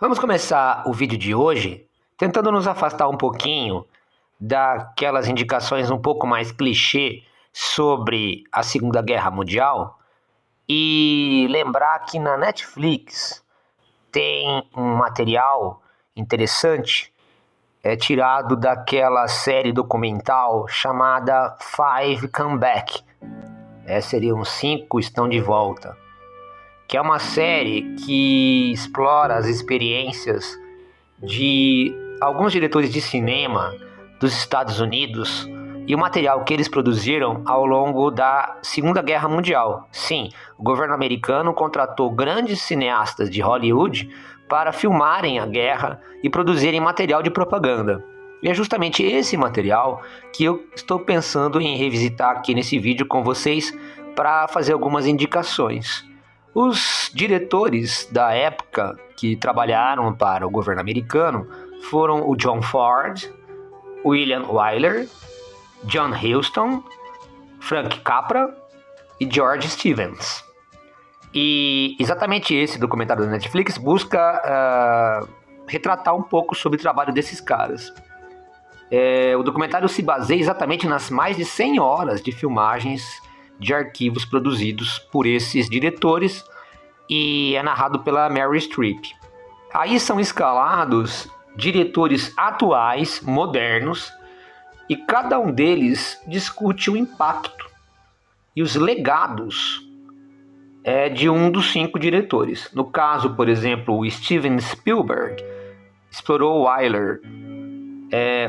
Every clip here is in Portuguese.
Vamos começar o vídeo de hoje tentando nos afastar um pouquinho daquelas indicações um pouco mais clichê sobre a Segunda Guerra Mundial e lembrar que na Netflix tem um material interessante tirado daquela série documental chamada Five Come Back. Seriam 5 estão de volta. Que é uma série que explora as experiências de alguns diretores de cinema dos Estados Unidos e o material que eles produziram ao longo da Segunda Guerra Mundial. Sim, o governo americano contratou grandes cineastas de Hollywood para filmarem a guerra e produzirem material de propaganda. E é justamente esse material que eu estou pensando em revisitar aqui nesse vídeo com vocês para fazer algumas indicações. Os diretores da época que trabalharam para o governo americano foram o John Ford, William Wyler, John Huston, Frank Capra e George Stevens. E exatamente esse documentário da Netflix busca retratar um pouco sobre o trabalho desses caras. O documentário se baseia exatamente nas mais de 100 horas de filmagens de arquivos produzidos por esses diretores e é narrado pela Meryl Streep. Aí são escalados diretores atuais, modernos, e cada um deles discute o impacto e os legados de um dos 5 diretores. No caso, por exemplo, o Steven Spielberg explorou Wyler,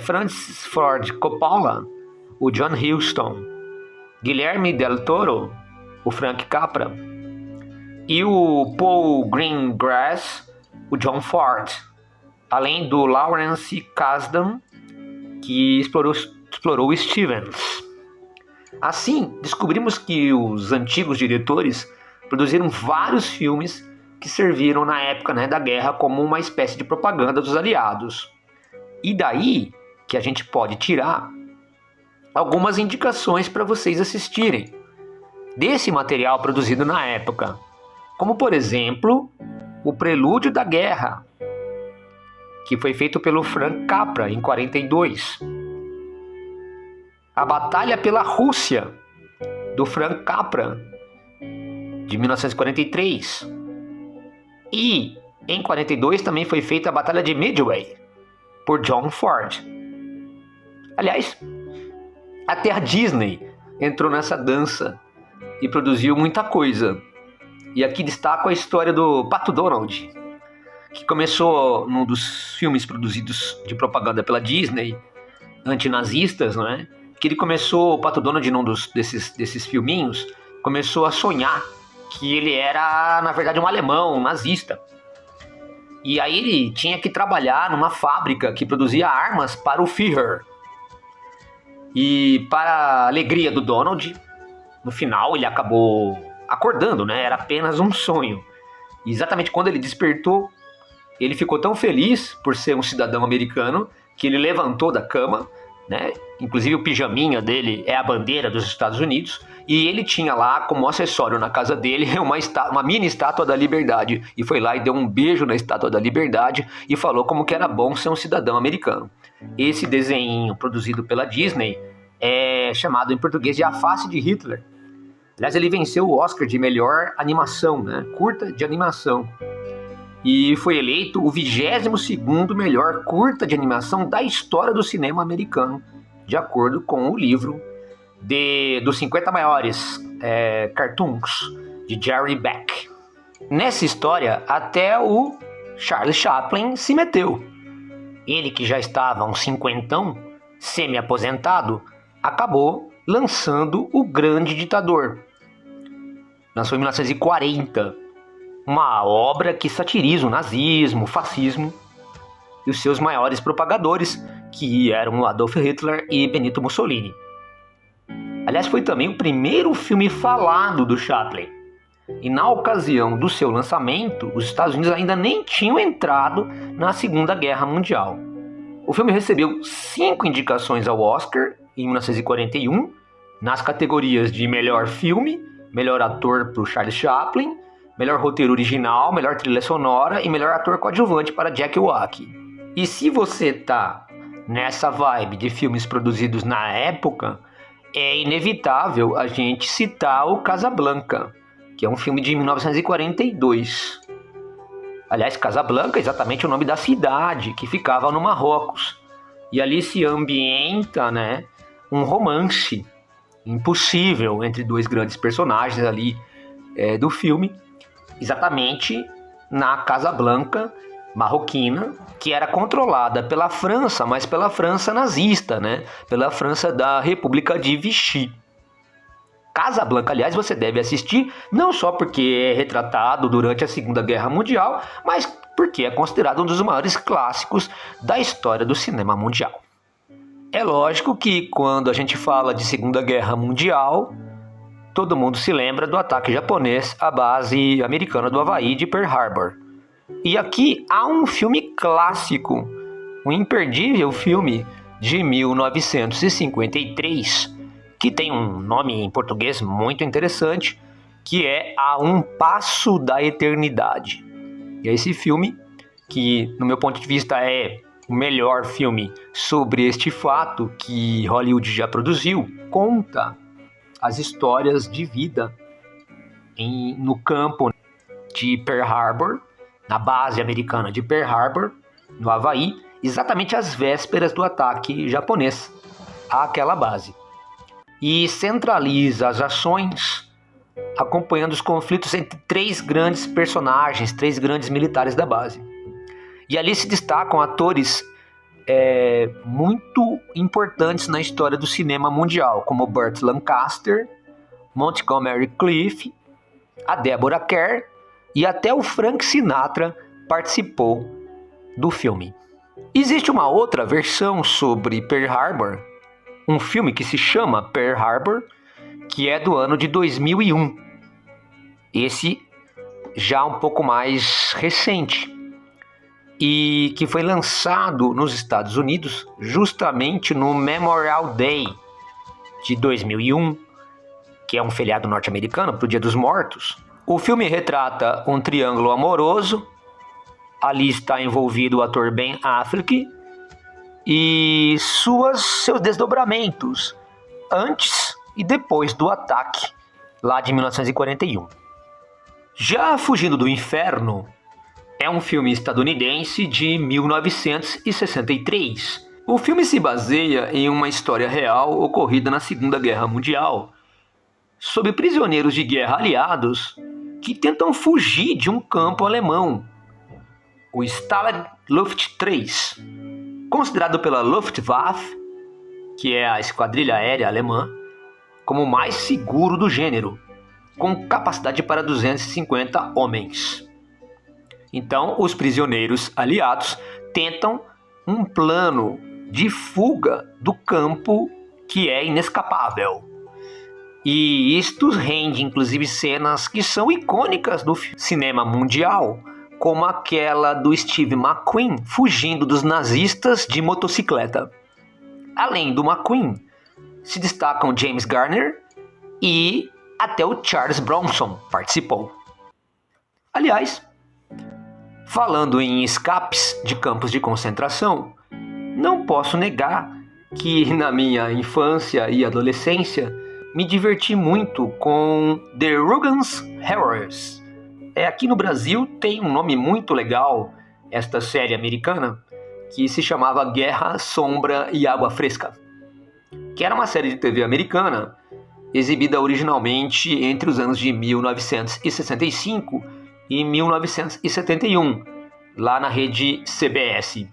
Francis Ford Coppola, o John Huston, Guilherme Del Toro, o Frank Capra, e o Paul Greengrass, o John Ford, além do Lawrence Kasdan, que explorou o Stevens. Assim, descobrimos que os antigos diretores produziram vários filmes que serviram na época da guerra como uma espécie de propaganda dos aliados. E daí que a gente pode tirar algumas indicações para vocês assistirem desse material produzido na época, como por exemplo o Prelúdio da Guerra, que foi feito pelo Frank Capra em 1942, A Batalha pela Rússia, do Frank Capra, de 1943, e em 1942 também foi feita a Batalha de Midway, por John Ford. Aliás, até a Disney entrou nessa dança e produziu muita coisa. E aqui destaco a história do Pato Donald, que começou num dos filmes produzidos de propaganda pela Disney, antinazistas, não é? Que ele começou, o Pato Donald, num desses filminhos, começou a sonhar que ele era, na verdade, um alemão, um nazista. E aí ele tinha que trabalhar numa fábrica que produzia armas para o Führer. E para a alegria do Donald, no final ele acabou acordando, né? Era apenas um sonho. E exatamente quando ele despertou, ele ficou tão feliz por ser um cidadão americano que ele levantou da cama, né? Inclusive o pijaminha dele é a bandeira dos Estados Unidos, e ele tinha lá como acessório na casa dele uma mini estátua da Liberdade, e foi lá e deu um beijo na estátua da Liberdade e falou como que era bom ser um cidadão americano. Esse desenho produzido pela Disney é chamado em português de A Face de Hitler. Aliás, ele venceu o Oscar de melhor animação, né? Curta de animação. E foi eleito o 22º melhor curta de animação da história do cinema americano, de acordo com o livro dos 50 maiores cartoons, de Jerry Beck. Nessa história, até o Charles Chaplin se meteu. Ele, que já estava um cinquentão, semi-aposentado, acabou lançando O Grande Ditador. Lançou em 1940. Uma obra que satiriza o nazismo, o fascismo e os seus maiores propagadores, que eram Adolf Hitler e Benito Mussolini. Aliás, foi também o primeiro filme falado do Chaplin. E na ocasião do seu lançamento, os Estados Unidos ainda nem tinham entrado na Segunda Guerra Mundial. O filme recebeu 5 indicações ao Oscar em 1941, nas categorias de melhor filme, melhor ator para o Charles Chaplin, melhor roteiro original, melhor trilha sonora e melhor ator coadjuvante para Jack Wack. E se você tá nessa vibe de filmes produzidos na época, é inevitável a gente citar o Casablanca, que é um filme de 1942. Aliás, Casablanca é exatamente o nome da cidade que ficava no Marrocos. E ali se ambienta, né, um romance impossível entre dois grandes personagens ali do filme, exatamente na Casablanca marroquina, que era controlada pela França, mas pela França nazista, né, pela França da República de Vichy. Casablanca, aliás, você deve assistir, não só porque é retratado durante a Segunda Guerra Mundial, mas porque é considerado um dos maiores clássicos da história do cinema mundial. É lógico que quando a gente fala de Segunda Guerra Mundial, todo mundo se lembra do ataque japonês à base americana do Havaí de Pearl Harbor. E aqui há um filme clássico, um imperdível filme de 1953, que tem um nome em português muito interessante, que é A Um Passo da Eternidade. E esse filme, que no meu ponto de vista é o melhor filme sobre este fato que Hollywood já produziu, conta as histórias de vida no campo de Pearl Harbor, na base americana de Pearl Harbor, no Havaí, exatamente às vésperas do ataque japonês àquela base. E centraliza as ações acompanhando os conflitos entre três grandes personagens, três grandes militares da base. E ali se destacam atores muito importantes na história do cinema mundial, como Burt Lancaster, Montgomery Clift, a Deborah Kerr e até o Frank Sinatra participou do filme. Existe uma outra versão sobre Pearl Harbor, um filme que se chama Pearl Harbor, que é do ano de 2001. Esse já um pouco mais recente e que foi lançado nos Estados Unidos justamente no Memorial Day de 2001, que é um feriado norte-americano para o Dia dos Mortos. O filme retrata um triângulo amoroso. Ali está envolvido o ator Ben Affleck e seus desdobramentos antes e depois do ataque lá de 1941. Já Fugindo do Inferno é um filme estadunidense de 1963. O filme se baseia em uma história real ocorrida na Segunda Guerra Mundial, sobre prisioneiros de guerra aliados que tentam fugir de um campo alemão, o Stalag Luft 3, considerado pela Luftwaffe, que é a esquadrilha aérea alemã, como o mais seguro do gênero, com capacidade para 250 homens. Então, os prisioneiros aliados tentam um plano de fuga do campo que é inescapável. E isto rende, inclusive, cenas que são icônicas do cinema mundial, como aquela do Steve McQueen fugindo dos nazistas de motocicleta. Além do McQueen, se destacam James Garner e até o Charles Bronson participou. Aliás, falando em escapes de campos de concentração, não posso negar que na minha infância e adolescência me diverti muito com The Ruggles Horrors. Aqui no Brasil tem um nome muito legal, esta série americana, que se chamava Guerra, Sombra e Água Fresca, que era uma série de TV americana exibida originalmente entre os anos de 1965 e 1971, lá na rede CBS.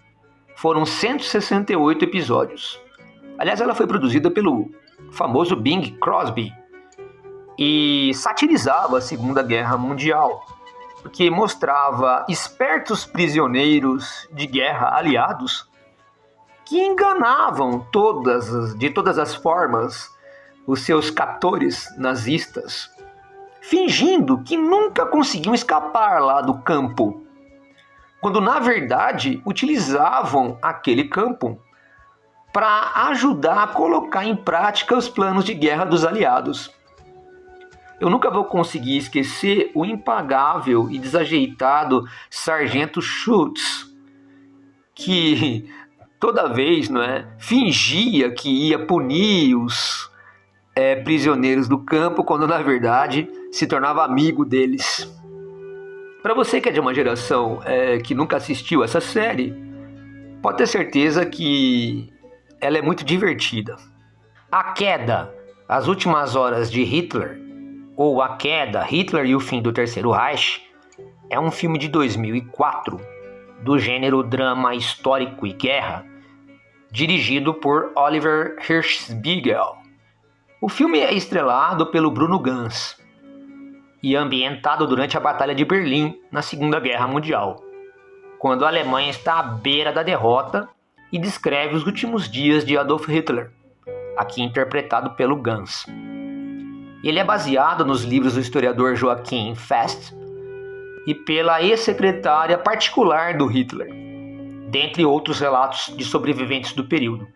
Foram 168 episódios. Aliás, ela foi produzida pelo famoso Bing Crosby e satirizava a Segunda Guerra Mundial, porque mostrava espertos prisioneiros de guerra aliados que enganavam de todas as formas os seus captores nazistas, fingindo que nunca conseguiam escapar lá do campo, quando na verdade utilizavam aquele campo para ajudar a colocar em prática os planos de guerra dos aliados. Eu nunca vou conseguir esquecer o impagável e desajeitado Sargento Schultz, que toda vez, não é, fingia que ia punir os prisioneiros do campo, quando na verdade se tornava amigo deles. Para você que é de uma geração que nunca assistiu essa série, pode ter certeza que ela é muito divertida. A Queda, As Últimas Horas de Hitler, ou A Queda, Hitler e o Fim do Terceiro Reich, é um filme de 2004, do gênero drama histórico e guerra, dirigido por Oliver Hirschbiegel. O filme é estrelado pelo Bruno Ganz e ambientado durante a Batalha de Berlim, na Segunda Guerra Mundial, quando a Alemanha está à beira da derrota, e descreve os últimos dias de Adolf Hitler, aqui interpretado pelo Ganz. Ele é baseado nos livros do historiador Joachim Fest e pela ex-secretária particular do Hitler, dentre outros relatos de sobreviventes do período.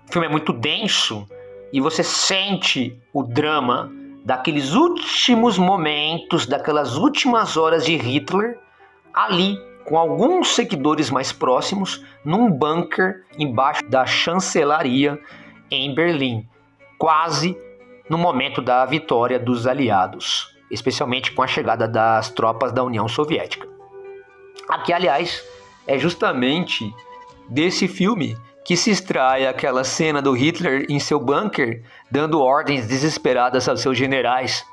O filme é muito denso e você sente o drama daqueles últimos momentos, daquelas últimas horas de Hitler, ali com alguns seguidores mais próximos, num bunker embaixo da chancelaria em Berlim, quase no momento da vitória dos aliados, especialmente com a chegada das tropas da União Soviética. Aqui, aliás, é justamente desse filme que se extrai aquela cena do Hitler em seu bunker, dando ordens desesperadas aos seus generais,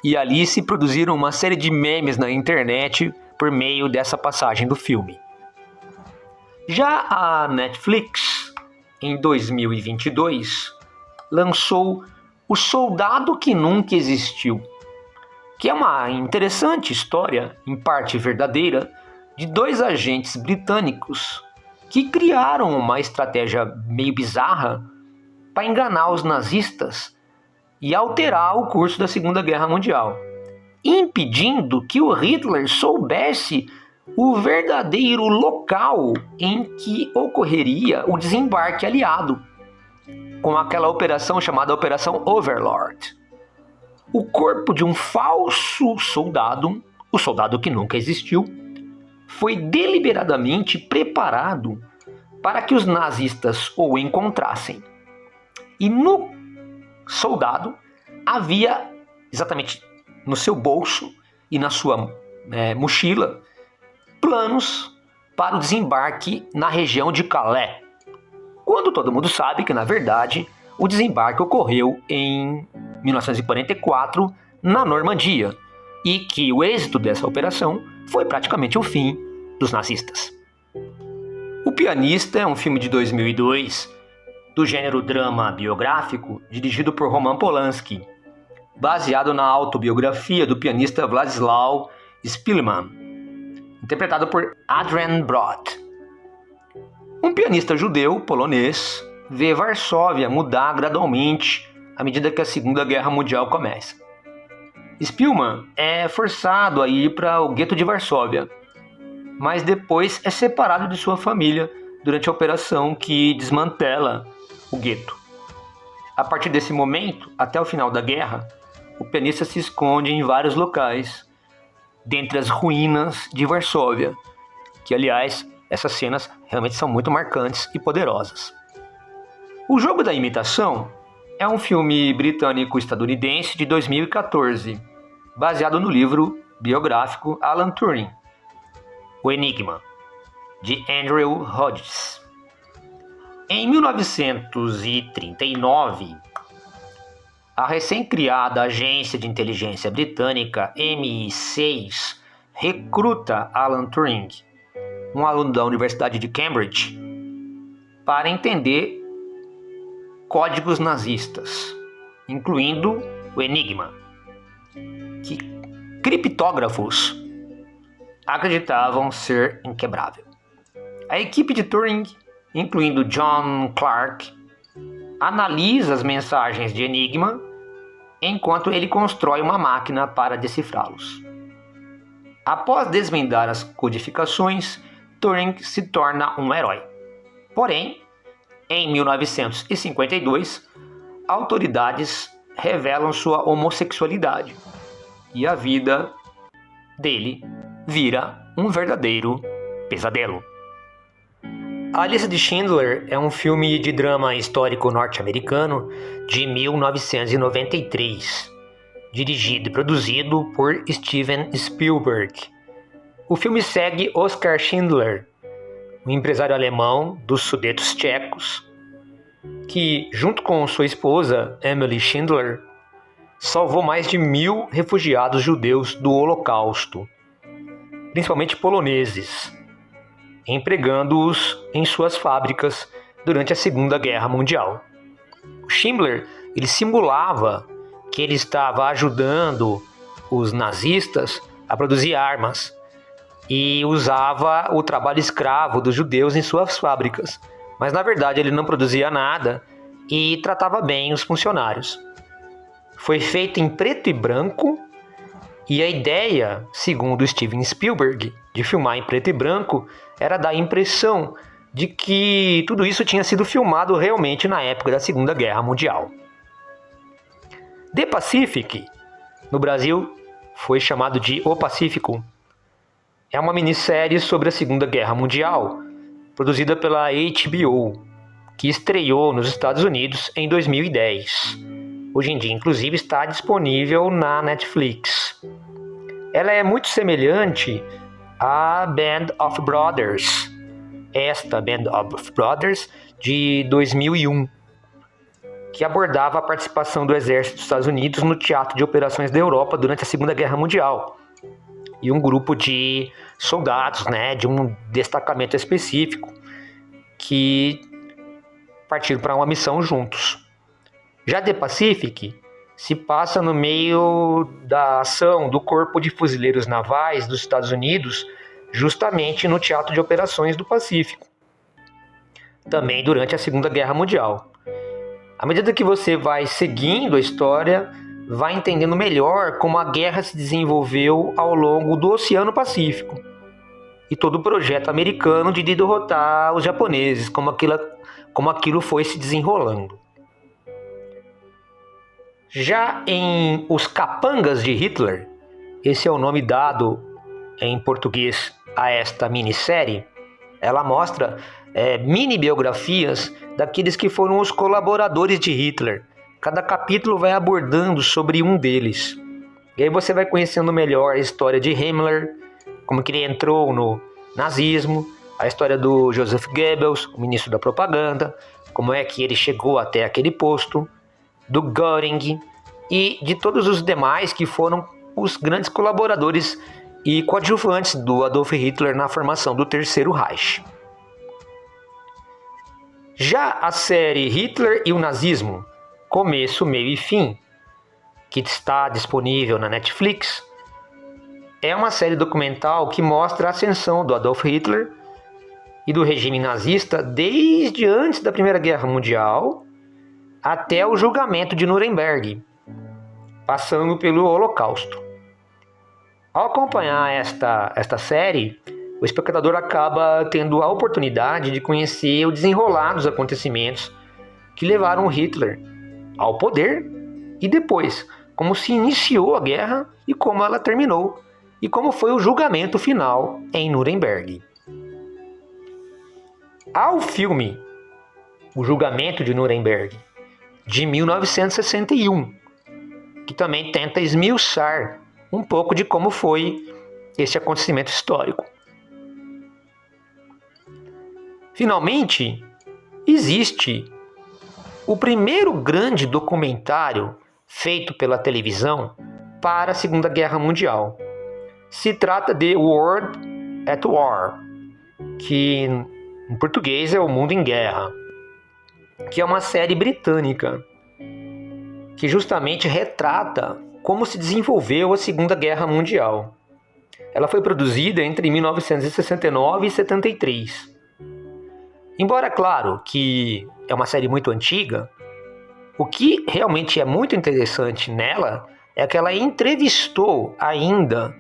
e ali se produziram uma série de memes na internet por meio dessa passagem do filme. Já a Netflix, em 2022, lançou O Soldado que Nunca Existiu, que é uma interessante história, em parte verdadeira, de dois agentes britânicos que criaram uma estratégia meio bizarra para enganar os nazistas e alterar o curso da Segunda Guerra Mundial, impedindo que o Hitler soubesse o verdadeiro local em que ocorreria o desembarque aliado, com aquela operação chamada Operação Overlord. O corpo de um falso soldado, o soldado que nunca existiu, foi deliberadamente preparado para que os nazistas o encontrassem. E no soldado havia, exatamente no seu bolso e na sua mochila, planos para o desembarque na região de Calais, quando todo mundo sabe que, na verdade, o desembarque ocorreu em 1944 na Normandia, e que o êxito dessa operação foi praticamente o fim dos nazistas. O Pianista é um filme de 2002, do gênero drama biográfico, dirigido por Roman Polanski, baseado na autobiografia do pianista Władysław Szpilman, interpretado por Adrian Brod. Um pianista judeu polonês vê Varsóvia mudar gradualmente à medida que a Segunda Guerra Mundial começa. Szpilman é forçado a ir para o gueto de Varsóvia, mas depois é separado de sua família durante a operação que desmantela o gueto. A partir desse momento, até o final da guerra, o pianista se esconde em vários locais, dentre as ruínas de Varsóvia, que, aliás, essas cenas realmente são muito marcantes e poderosas. O Jogo da Imitação é um filme britânico-estadunidense de 2014, baseado no livro biográfico Alan Turing, O Enigma, de Andrew Hodges. Em 1939, a recém-criada agência de inteligência britânica MI6 recruta Alan Turing, um aluno da Universidade de Cambridge, para entender códigos nazistas, incluindo o Enigma, que criptógrafos acreditavam ser inquebrável. A equipe de Turing, incluindo John Clark, analisa as mensagens de Enigma enquanto ele constrói uma máquina para decifrá-los. Após desvendar as codificações, Turing se torna um herói. Porém, em 1952, autoridades revelam sua homossexualidade e a vida dele vira um verdadeiro pesadelo. A Lista de Schindler é um filme de drama histórico norte-americano de 1993, dirigido e produzido por Steven Spielberg. O filme segue Oskar Schindler, um empresário alemão dos Sudetos Tchecos, que, junto com sua esposa, Emily Schindler, salvou mais de 1.000 refugiados judeus do Holocausto, principalmente poloneses, empregando-os em suas fábricas durante a Segunda Guerra Mundial. O Schindler, ele simulava que ele estava ajudando os nazistas a produzir armas e usava o trabalho escravo dos judeus em suas fábricas, mas na verdade ele não produzia nada e tratava bem os funcionários. Foi feito em preto e branco, e a ideia, segundo Steven Spielberg, de filmar em preto e branco era dar a impressão de que tudo isso tinha sido filmado realmente na época da Segunda Guerra Mundial. The Pacific, no Brasil, foi chamado de O Pacífico. É uma minissérie sobre a Segunda Guerra Mundial, produzida pela HBO, que estreou nos Estados Unidos em 2010. Hoje em dia, inclusive, está disponível na Netflix. Ela é muito semelhante à Band of Brothers, esta Band of Brothers de 2001, que abordava a participação do exército dos Estados Unidos no teatro de operações da Europa durante a Segunda Guerra Mundial. E um grupo de soldados, de um destacamento específico, que partiram para uma missão juntos. Já The Pacific se passa no meio da ação do Corpo de Fuzileiros Navais dos Estados Unidos, justamente no Teatro de Operações do Pacífico, também durante a Segunda Guerra Mundial. À medida que você vai seguindo a história, vai entendendo melhor como a guerra se desenvolveu ao longo do Oceano Pacífico e todo o projeto americano de derrotar os japoneses, como aquilo foi se desenrolando. Já em Os Capangas de Hitler, esse é o nome dado em português a esta minissérie, ela mostra mini-biografias daqueles que foram os colaboradores de Hitler. Cada capítulo vai abordando sobre um deles. E aí você vai conhecendo melhor a história de Himmler, como que ele entrou no nazismo, a história do Joseph Goebbels, o ministro da propaganda, como é que ele chegou até aquele posto, do Göring e de todos os demais que foram os grandes colaboradores e coadjuvantes do Adolf Hitler na formação do Terceiro Reich. Já a série Hitler e o Nazismo, Começo, Meio e Fim, que está disponível na Netflix, é uma série documental que mostra a ascensão do Adolf Hitler e do regime nazista desde antes da Primeira Guerra Mundial até o julgamento de Nuremberg, passando pelo Holocausto. Ao acompanhar esta série, o espectador acaba tendo a oportunidade de conhecer o desenrolar dos acontecimentos que levaram Hitler ao poder e depois como se iniciou a guerra e como ela terminou e como foi o julgamento final em Nuremberg. Ao filme O Julgamento de Nuremberg, de 1961, que também tenta esmiuçar um pouco de como foi esse acontecimento histórico. Finalmente, existe o primeiro grande documentário feito pela televisão para a Segunda Guerra Mundial. Se trata de World at War, que em português é O Mundo em Guerra, que é uma série britânica que justamente retrata como se desenvolveu a Segunda Guerra Mundial. Ela foi produzida entre 1969 e 73. Embora, claro, que é uma série muito antiga, o que realmente é muito interessante nela é que ela entrevistou ainda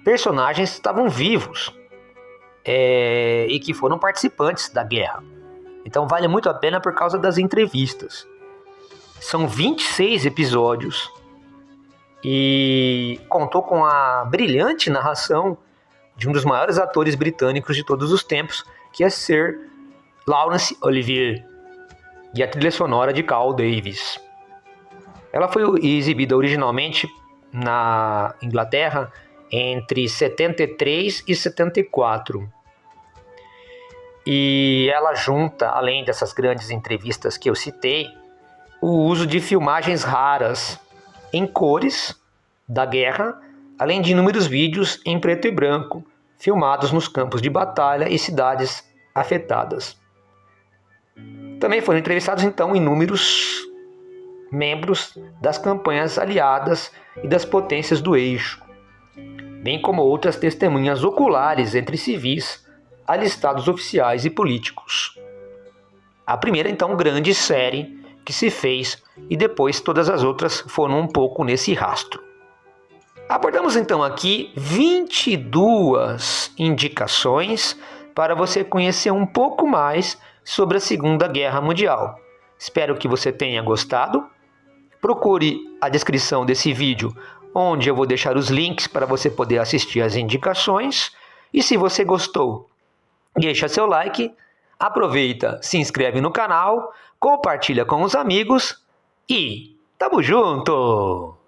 personagens que estavam vivos e que foram participantes da guerra. Então vale muito a pena por causa das entrevistas. São 26 episódios e contou com a brilhante narração de um dos maiores atores britânicos de todos os tempos, que é Sir Laurence Olivier, e a trilha sonora de Carl Davis. Ela foi exibida originalmente na Inglaterra entre 73 e 74. E ela junta, além dessas grandes entrevistas que eu citei, o uso de filmagens raras em cores da guerra, além de inúmeros vídeos em preto e branco, filmados nos campos de batalha e cidades afetadas. Também foram entrevistados, então, inúmeros membros das campanhas aliadas e das potências do eixo, bem como outras testemunhas oculares entre civis, alistados oficiais e políticos. A primeira, então, grande série que se fez, e depois todas as outras foram um pouco nesse rastro. Abordamos então aqui 22 indicações para você conhecer um pouco mais sobre a Segunda Guerra Mundial. Espero que você tenha gostado. Procure a descrição desse vídeo, onde eu vou deixar os links para você poder assistir as indicações. E se você gostou, deixa seu like, aproveita, se inscreve no canal, compartilha com os amigos e tamo junto!